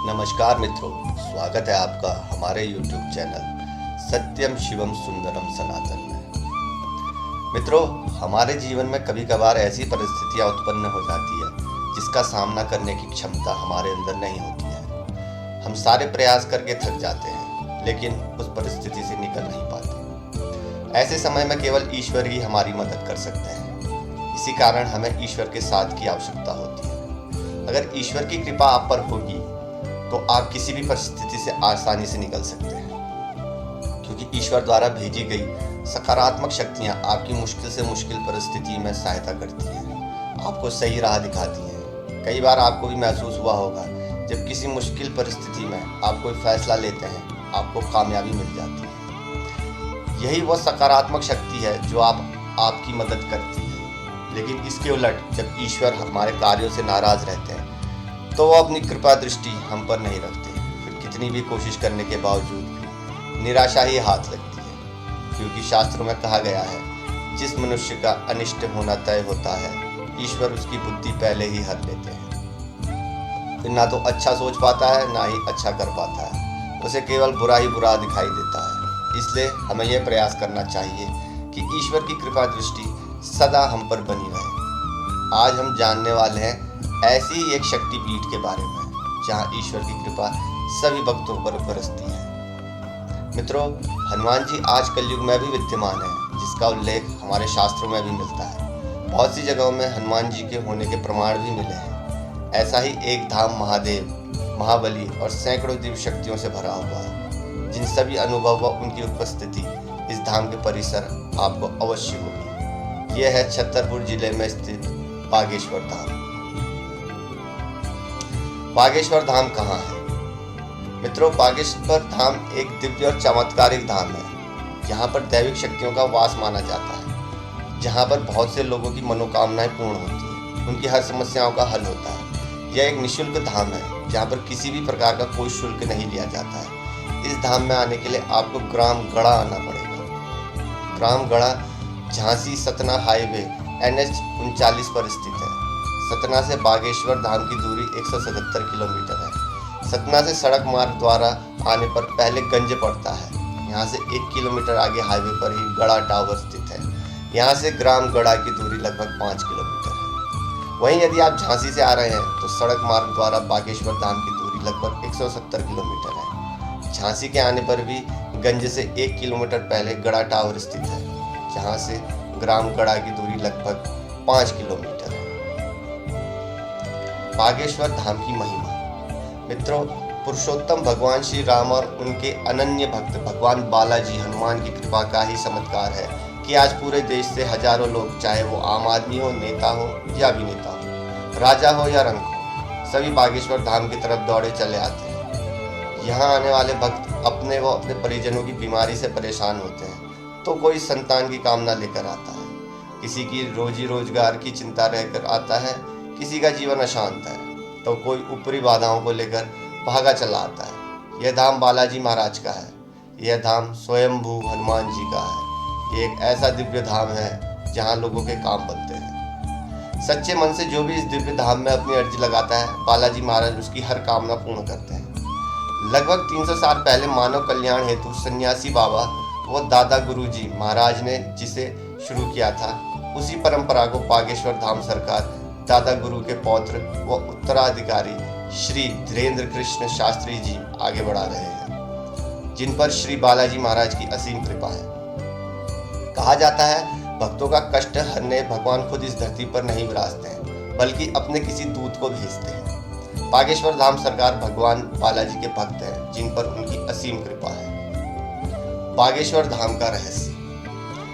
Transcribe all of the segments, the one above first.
नमस्कार मित्रों, स्वागत है आपका हमारे YouTube चैनल सत्यम शिवम सुंदरम सनातन में। मित्रों, हमारे जीवन में कभी कभार ऐसी परिस्थितियां उत्पन्न हो जाती है जिसका सामना करने की क्षमता हमारे अंदर नहीं होती है। हम सारे प्रयास करके थक जाते हैं लेकिन उस परिस्थिति से निकल नहीं पाते। ऐसे समय में केवल ईश्वर ही हमारी मदद कर सकते हैं। इसी कारण हमें ईश्वर के साथ की आवश्यकता होती है। अगर ईश्वर की कृपा आप पर होगी तो आप किसी भी परिस्थिति से आसानी से निकल सकते हैं, क्योंकि ईश्वर द्वारा भेजी गई सकारात्मक शक्तियां आपकी मुश्किल से मुश्किल परिस्थिति में सहायता करती हैं, आपको सही राह दिखाती हैं। कई बार आपको भी महसूस हुआ होगा, जब किसी मुश्किल परिस्थिति में आप कोई फैसला लेते हैं, आपको कामयाबी मिल जाती है। यही वो सकारात्मक शक्ति है जो आपकी मदद करती है। लेकिन इसके उलट जब ईश्वर हमारे कार्यों से नाराज रहते हैं तो वो अपनी कृपा दृष्टि हम पर नहीं रखते। फिर कितनी भी कोशिश करने के बावजूद भी निराशा ही हाथ लगती है, क्योंकि शास्त्रों में कहा गया है, जिस मनुष्य का अनिष्ट होना तय होता है, ईश्वर उसकी बुद्धि पहले ही हर लेते हैं। फिर ना तो अच्छा सोच पाता है, ना ही अच्छा कर पाता है, उसे केवल बुरा ही बुरा दिखाई देता है। इसलिए हमें यह प्रयास करना चाहिए कि ईश्वर की कृपा दृष्टि सदा हम पर बनी रहे। आज हम जानने वाले हैं ऐसी ही एक शक्तिपीठ के बारे में, जहां ईश्वर की कृपा सभी भक्तों पर बरसती है। मित्रों, हनुमान जी आज कलयुग में भी विद्यमान है, जिसका उल्लेख हमारे शास्त्रों में भी मिलता है। बहुत सी जगहों में हनुमान जी के होने के प्रमाण भी मिले हैं। ऐसा ही एक धाम महादेव, महाबली और सैकड़ों दिव्य शक्तियों से भरा हुआ है, जिन सभी अनुभव व उनकी उपस्थिति इस धाम के परिसर आपको अवश्य होगी। यह है छतरपुर जिले में स्थित बागेश्वर धाम। बागेश्वर धाम कहाँ है? मित्रों, बागेश्वर धाम एक दिव्य और चमत्कारिक धाम है। यहाँ पर दैविक शक्तियों का वास माना जाता है, जहाँ पर बहुत से लोगों की मनोकामनाएं पूर्ण होती हैं, उनकी हर समस्याओं का हल होता है। यह एक निःशुल्क धाम है, जहाँ पर किसी भी प्रकार का कोई शुल्क नहीं लिया जाता है। इस धाम में आने के लिए आपको ग्राम गढ़ा आना पड़ेगा। ग्राम गढ़ा झांसी सतना हाईवे NH 39 पर स्थित है। सतना से बागेश्वर धाम की दूरी 177 किलोमीटर है। सतना से सड़क मार्ग द्वारा आने पर पहले गंज पड़ता है। यहाँ से 1 किलोमीटर आगे हाईवे पर ही गढ़ा टावर स्थित है। यहाँ से ग्राम गढ़ा की दूरी लगभग 5 किलोमीटर है। वहीं यदि आप झांसी से आ रहे हैं तो सड़क मार्ग द्वारा बागेश्वर धाम की दूरी लगभग 170 किलोमीटर है। झांसी के आने पर भी गंज से 1 किलोमीटर पहले गढ़ा टावर स्थित है, जहाँ से ग्राम गढ़ा की दूरी लगभग 5 किलोमीटर है। बागेश्वर धाम की महिमा। मित्रों, पुरुषोत्तम भगवान श्री राम और उनके अनन्य भक्त भगवान बालाजी हनुमान की कृपा का ही चमत्कार है कि आज पूरे देश से हजारों लोग, चाहे वो आम आदमी हो, नेता हो या अभिनेता हो, राजा हो या रंक हो, सभी बागेश्वर धाम की तरफ दौड़े चले आते हैं। यहाँ आने वाले भक्त अपने व अपने परिजनों की बीमारी से परेशान होते हैं तो कोई संतान की कामना लेकर आता है, किसी की रोजी रोजगार की चिंता रहकर आता है, किसी का जीवन अशांत है तो कोई ऊपरी बाधाओं को लेकर भागा चला आता है। यह धाम बालाजी महाराज का है। यह धाम स्वयंभू हनुमान जी का है। ये एक ऐसा दिव्य धाम है जहां लोगों के काम बनते हैं। सच्चे मन से जो भी इस दिव्य धाम में अपनी अर्जी लगाता है, बालाजी महाराज उसकी हर कामना पूर्ण करते हैं। लगभग 300 साल पहले मानव कल्याण हेतु सन्यासी बाबा व दादा गुरुजी महाराज ने जिसे शुरू किया था, उसी परंपरा को बागेश्वर धाम सरकार दादा गुरु के पौत्र व उत्तराधिकारी श्री धीरेन्द्र कृष्ण शास्त्री जी आगे बढ़ा रहे हैं, जिन पर श्री बालाजी महाराज की असीम कृपा है। कहा जाता है, भक्तों का कष्ट हरने भगवान खुद इस धरती पर नहीं विराजते हैं, बल्कि अपने किसी दूत को भेजते हैं। बागेश्वर धाम सरकार भगवान बालाजी के भक्त हैं, जिन पर उनकी असीम कृपा है। बागेश्वर धाम का रहस्य।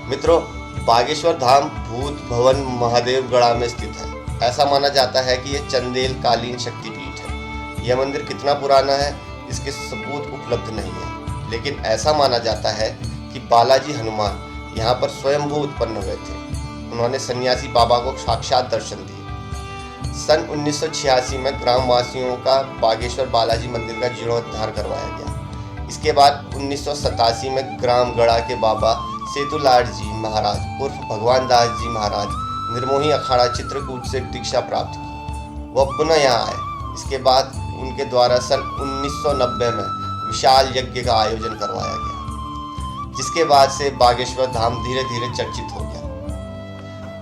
मित्रों, बागेश्वर धाम भूत भवन महादेव गढ़ा में स्थित है। ऐसा माना जाता है कि यह चंदेल कालीन शक्तिपीठ है। यह मंदिर कितना पुराना है इसके सबूत उपलब्ध नहीं है, लेकिन ऐसा माना जाता है कि बालाजी हनुमान यहाँ पर स्वयंभू उत्पन्न हुए थे। उन्होंने सन्यासी बाबा को साक्षात दर्शन दिए। सन 1986 में ग्रामवासियों का बागेश्वर बालाजी मंदिर का जीर्णोद्धार करवाया गया। इसके बाद 1987 में ग्राम गढ़ा के बाबा सेतुलाल जी महाराज उर्फ भगवान दास जी महाराज निर्मोही अखाड़ा चित्रकूट से दीक्षा प्राप्त की। वह पुनः यहाँ आए। इसके बाद उनके द्वारा सन 1990 में विशाल यज्ञ का आयोजन करवाया गया, जिसके बाद से बागेश्वर धाम धीरे धीरे चर्चित हो गया।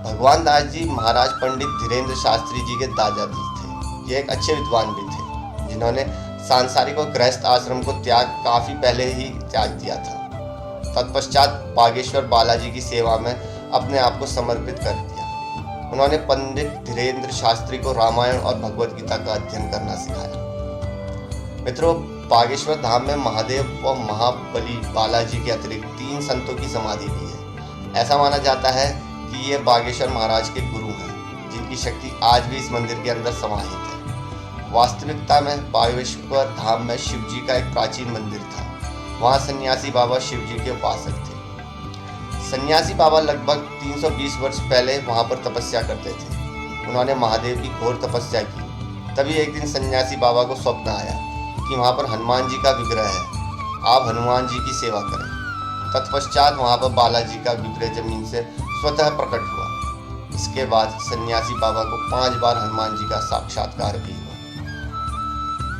भगवान दास जी महाराज पंडित धीरेन्द्र शास्त्री जी के दादाजी थे। ये एक अच्छे विद्वान भी थे, जिन्होंने सांसारिक और गृहस्थ आश्रम को त्याग काफी पहले ही त्याग दिया था। तत्पश्चात बागेश्वर बालाजी की सेवा में अपने आप को समर्पित कर दिया। उन्होंने पंडित धीरेन्द्र शास्त्री को रामायण और भगवत गीता का अध्ययन करना सिखाया। मित्रों, बागेश्वर धाम में महादेव व महाबली बालाजी के अतिरिक्त 3 संतों की समाधि भी है। ऐसा माना जाता है कि ये बागेश्वर महाराज के गुरु हैं, जिनकी शक्ति आज भी इस मंदिर के अंदर समाहित है। वास्तविकता में बागेश्वर धाम में शिव जी का एक प्राचीन मंदिर था। वहाँ सन्यासी बाबा शिव जी के उपासक थे। सन्यासी बाबा लगभग 320 वर्ष पहले वहाँ पर तपस्या करते थे। उन्होंने महादेव की घोर तपस्या की। तभी एक दिन सन्यासी बाबा को स्वप्न आया कि वहाँ पर हनुमान जी का विग्रह है, आप हनुमान जी की सेवा करें। तत्पश्चात वहाँ पर बालाजी का विग्रह जमीन से स्वतः प्रकट हुआ। इसके बाद सन्यासी बाबा को 5 बार हनुमान जी का साक्षात्कार भी हुआ।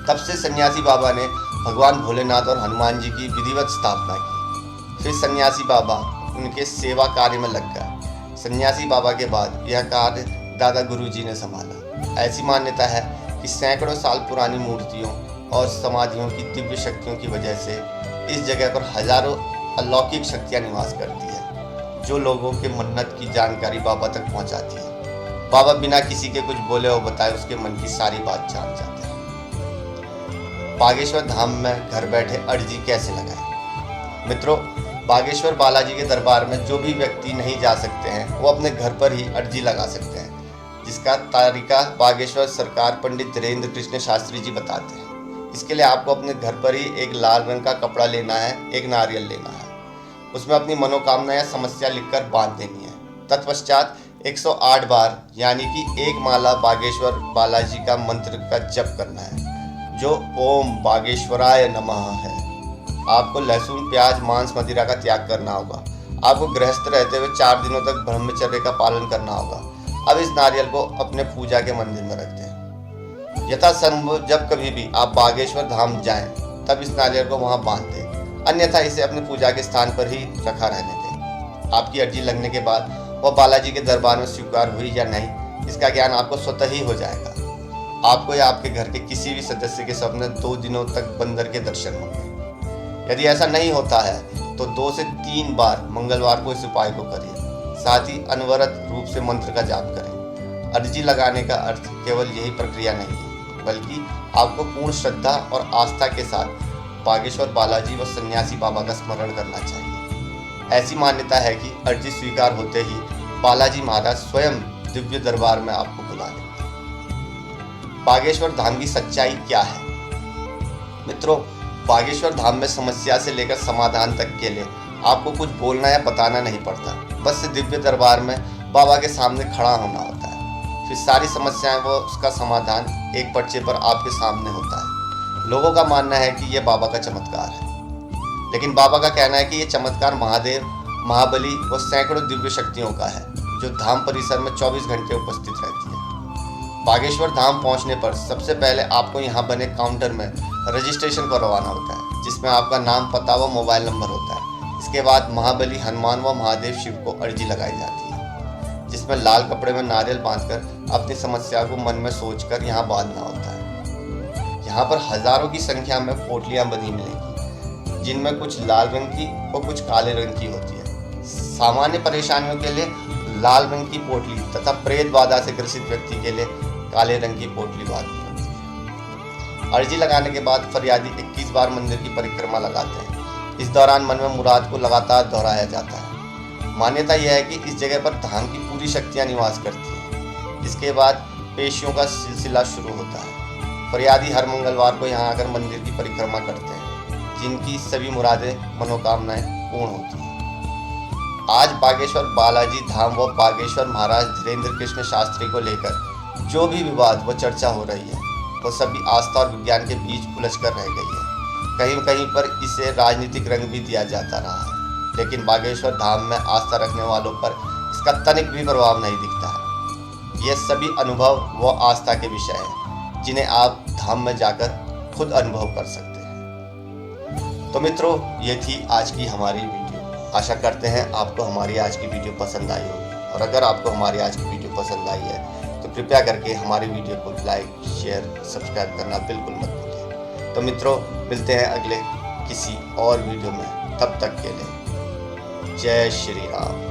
तब से सन्यासी बाबा ने भगवान भोलेनाथ और हनुमान जी की विधिवत स्थापना की। फिर सन्यासी बाबा उनके सेवा कार्य में लग गया। सन्यासी बाबा के बाद यह कार्य दादा गुरु जी ने संभाला। ऐसी मान्यता है कि सैकड़ों साल पुरानी मूर्तियों और समाधियों की दिव्य शक्तियों की वजह से इस जगह पर हजारों अलौकिक शक्तियाँ निवास करती है, जो लोगों के मन्नत की जानकारी बाबा तक पहुंचाती है। बाबा बिना किसी के कुछ बोले और बताए उसके मन की सारी बात जान जाते हैं। बागेश्वर धाम में घर बैठे अर्जी कैसे लगाएं? मित्रों, बागेश्वर बालाजी के दरबार में जो भी व्यक्ति नहीं जा सकते हैं, वो अपने घर पर ही अर्जी लगा सकते हैं, जिसका तरीका बागेश्वर सरकार पंडित धीरेन्द्र कृष्ण शास्त्री जी बताते हैं। इसके लिए आपको अपने घर पर ही एक लाल रंग का कपड़ा लेना है, एक नारियल लेना है, उसमें अपनी मनोकामना या समस्या लिखकर बांध देनी है। तत्पश्चात 108 बार यानी कि एक माला बागेश्वर बालाजी का मंत्र का जप करना है, जो ओम बागेश्वराय नमः है। आपको लहसुन, प्याज, मांस, मदिरा का त्याग करना होगा। आपको गृहस्थ रहते हुए 4 दिनों तक ब्रह्मचर्य का पालन करना होगा। अब इस नारियल को अपने पूजा के मंदिर में रख दें। यथासंभव जब कभी भी आप बागेश्वर धाम जाएं, तब इस नारियल को वहां बांध दें, अन्यथा इसे अपने पूजा के स्थान पर ही रखा रहने दें। आपकी अर्जी लगने के बाद वह बालाजी के दरबार में स्वीकार हुई या नहीं, इसका ज्ञान आपको स्वतः ही हो जाएगा। आपको या आपके घर के किसी भी सदस्य के सपने 2 दिनों तक बंदर के दर्शन होंगे। यदि ऐसा नहीं होता है तो 2 से 3 बार मंगलवार को इस उपाय को करिए। साथ ही अनवरत रूप से मंत्र का जाप करें। अर्जी लगाने का अर्थ केवल यही प्रक्रिया नहीं है, बल्कि आपको पूर्ण श्रद्धा और आस्था के साथ बागेश्वर बालाजी व सन्यासी बाबा का स्मरण करना चाहिए। ऐसी मान्यता है कि अर्जी स्वीकार होते ही बालाजी महाराज स्वयं दिव्य दरबार में आपको बुला लेते हैं। बागेश्वर धाम की सच्चाई क्या है? मित्रों, बागेश्वर धाम में समस्या से लेकर समाधान तक के लिए आपको कुछ बोलना या बताना नहीं पड़ता। बस दिव्य दरबार में बाबा के सामने खड़ा होना होता है। फिर सारी समस्याएं व उसका समाधान एक पर्चे पर आपके सामने होता है। लोगों का मानना है कि यह बाबा का चमत्कार है, लेकिन बाबा का कहना है कि यह चमत्कार महादेव, महाबली व सैकड़ों दिव्य शक्तियों का है, जो धाम परिसर में 24 घंटे उपस्थित रहती है। बागेश्वर धाम पहुंचने पर सबसे पहले आपको यहां बने काउंटर में रजिस्ट्रेशन करवाना होता है, जिसमें आपका नाम, पता व मोबाइल नंबर होता है। इसके बाद महाबली, हनुमान व महादेव शिव को अर्जी लगाई जाती है, जिसमें लाल कपड़े में नारियल बांधकर अपनी समस्या को मन में सोचकर यहाँ बांधना होता है। यहाँ पर हजारों की संख्या में पोटलियाँ बनी मिलेंगी, जिनमें कुछ लाल रंग की और कुछ काले रंग की होती है। सामान्य परेशानियों के लिए लाल रंग की पोटली तथा प्रेत बाधा से ग्रसित व्यक्ति के लिए काले रंग की पोटली बांधनी होती है। अर्जी लगाने के बाद फरियादी 21 बार मंदिर की परिक्रमा लगाते हैं। इस दौरान मन में मुराद को लगातार दोहराया जाता है। मान्यता यह है कि इस जगह पर धाम की पूरी शक्तियाँ निवास करती हैं। इसके बाद पेशियों का सिलसिला शुरू होता है। फरियादी हर मंगलवार को यहाँ आकर मंदिर की परिक्रमा करते हैं, जिनकी सभी मुरादें, मनोकामनाएं पूर्ण होती हैं। आज बागेश्वर बालाजी धाम व बागेश्वर महाराज धीरेन्द्र कृष्ण शास्त्री को लेकर जो भी विवाद व चर्चा हो रही है, वो सभी आस्था और विज्ञान के बीच उलझ कर रह गई है। कहीं कहीं पर इसे राजनीतिक रंग भी दिया जाता रहा है, लेकिन बागेश्वर धाम में आस्था रखने वालों पर इसका तनिक भी प्रभाव नहीं दिखता है। ये सभी अनुभव व आस्था के विषय हैं। जिन्हें आप धाम में जाकर खुद अनुभव कर सकते हैं। तो मित्रों, ये थी आज की हमारी वीडियो। आशा करते हैं आपको हमारी आज की वीडियो पसंद आई होगी, और अगर आपको हमारी आज की वीडियो पसंद आई है तो कृपया करके हमारी वीडियो को लाइक, शेयर, सब्सक्राइब करना बिल्कुल मत भूलिए। तो मित्रों, मिलते हैं अगले किसी और वीडियो में। तब तक के लिए जय श्री राम।